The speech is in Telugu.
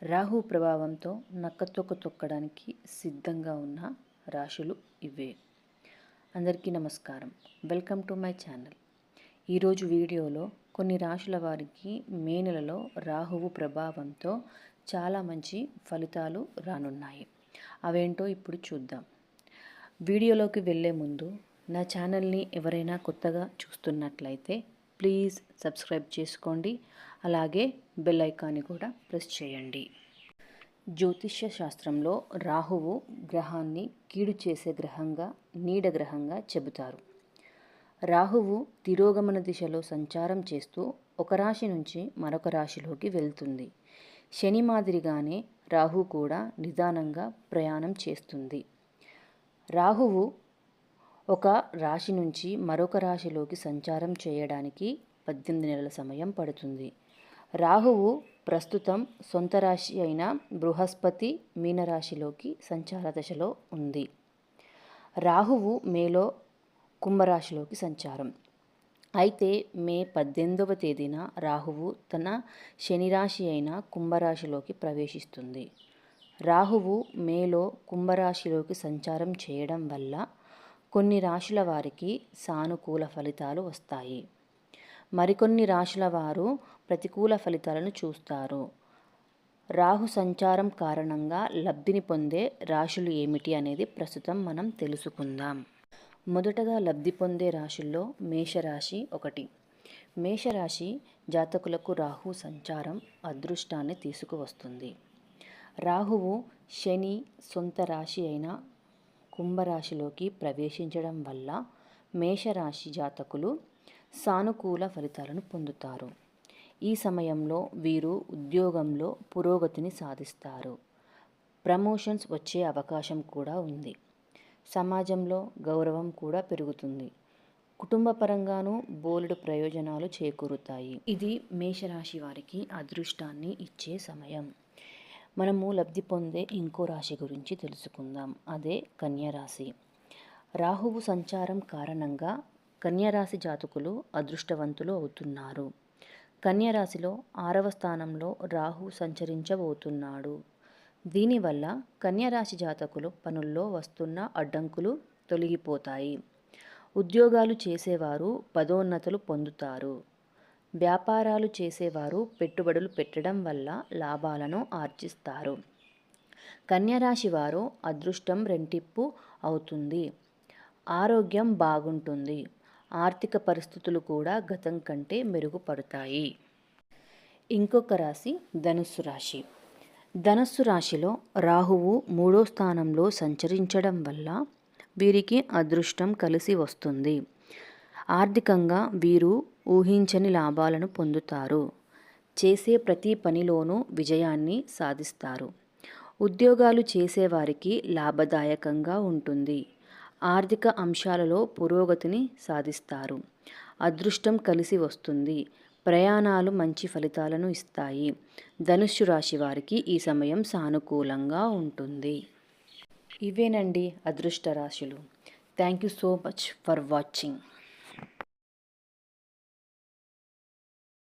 రాహు ప్రభావంతో నక్కతొక్క తొక్కడానికి సిద్ధంగా ఉన్న రాశులు ఇవే. అందరికీ నమస్కారం. Welcome to my channel. ఈరోజు వీడియోలో కొన్ని రాశుల వారికి మే నెలలో రాహువు ప్రభావంతో చాలా మంచి ఫలితాలు రానున్నాయి. అవేంటో ఇప్పుడు చూద్దాం. వీడియోలోకి వెళ్ళే ముందు నా ఛానల్ని ఎవరైనా కొత్తగా చూస్తున్నట్లయితే ప్లీజ్ సబ్స్క్రైబ్ చేసుకోండి. అలాగే బెల్ ఐకాన్ని కూడా ప్రెస్ చేయండి. జ్యోతిష్య శాస్త్రంలో రాహువు గ్రహాన్ని కీడు చేసే గ్రహంగా, నీడ గ్రహంగా చెబుతారు. రాహువు తిరోగమన దిశలో సంచారం చేస్తూ ఒక రాశి నుంచి మరొక రాశిలోకి వెళ్తుంది. శని మాదిరిగానే రాహు కూడా నిదానంగా ప్రయాణం చేస్తుంది. రాహువు ఒక రాశి నుంచి మరొక రాశిలోకి సంచారం చేయడానికి 18 నెలల సమయం పడుతుంది. రాహువు ప్రస్తుతం సొంత రాశి అయిన బృహస్పతి మీనరాశిలోకి సంచార దశలో ఉంది. రాహువు మేలో కుంభరాశిలోకి సంచారం. అయితే మే 18వ తేదీన రాహువు తన శని రాశి అయిన కుంభరాశిలోకి ప్రవేశిస్తుంది. రాహువు మేలో కుంభరాశిలోకి సంచారం చేయడం వల్ల కొన్ని రాశుల వారికి సానుకూల ఫలితాలు వస్తాయి. మరికొన్ని రాశుల వారు ప్రతికూల ఫలితాలను చూస్తారు. రాహు సంచారం కారణంగా లబ్ధిని పొందే రాశులు ఏమిటి అనేది ప్రస్తుతం మనం తెలుసుకుందాం. మొదటగా లబ్ధి పొందే రాశుల్లో మేషరాశి ఒకటి. మేషరాశి జాతకులకు రాహు సంచారం అదృష్టాన్ని తీసుకువస్తుంది. రాహువు శని సొంత రాశి అయిన కుంభరాశిలోకి ప్రవేశించడం వల్ల మేషరాశి జాతకులు సానుకూల ఫలితాలను పొందుతారు. ఈ సమయంలో వీరు ఉద్యోగంలో పురోగతిని సాధిస్తారు. ప్రమోషన్స్ వచ్చే అవకాశం కూడా ఉంది. సమాజంలో గౌరవం కూడా పెరుగుతుంది. కుటుంబ పరంగానూ బోలెడు ప్రయోజనాలు చేకూరుతాయి. ఇది మేషరాశి వారికి అదృష్టాన్ని ఇచ్చే సమయం. మనము లబ్ధి పొందే ఇంకో రాశి గురించి తెలుసుకుందాం. అదే కన్యరాశి. రాహువు సంచారం కారణంగా కన్యరాశి జాతకులు అదృష్టవంతులు అవుతున్నారు. కన్యరాశిలో 6వ స్థానంలో రాహు సంచరించబోతున్నాడు. దీనివల్ల కన్యరాశి జాతకులు పనుల్లో వస్తున్న అడ్డంకులు తొలగిపోతాయి. ఉద్యోగాలు చేసేవారు పదోన్నతులు పొందుతారు. వ్యాపారాలు చేసేవారు పెట్టుబడులు పెట్టడం వల్ల లాభాలను ఆర్జిస్తారు. కన్యరాశి వారు అదృష్టం రెంటిప్పు అవుతుంది. ఆరోగ్యం బాగుంటుంది. ఆర్థిక పరిస్థితులు కూడా గతం కంటే మెరుగుపడతాయి. ఇంకొక రాశి ధనుస్సు రాశి. ధనుస్సు రాశిలో రాహువు 3వ స్థానంలో సంచరించడం వల్ల వీరికి అదృష్టం కలిసి వస్తుంది. ఆర్థికంగా వీరు ఊహించని లాభాలను పొందుతారు. చేసే ప్రతి పనిలోనూ విజయాన్ని సాధిస్తారు. ఉద్యోగాలు చేసేవారికి లాభదాయకంగా ఉంటుంది. ఆర్థిక అంశాలలో పురోగతిని సాధిస్తారు. అదృష్టం కలిసి వస్తుంది. ప్రయాణాలు మంచి ఫలితాలను ఇస్తాయి. ధనుస్సు రాశి వారికి ఈ సమయం సానుకూలంగా ఉంటుంది. ఇవేనండి అదృష్ట రాశులు. Thank you so much for watching.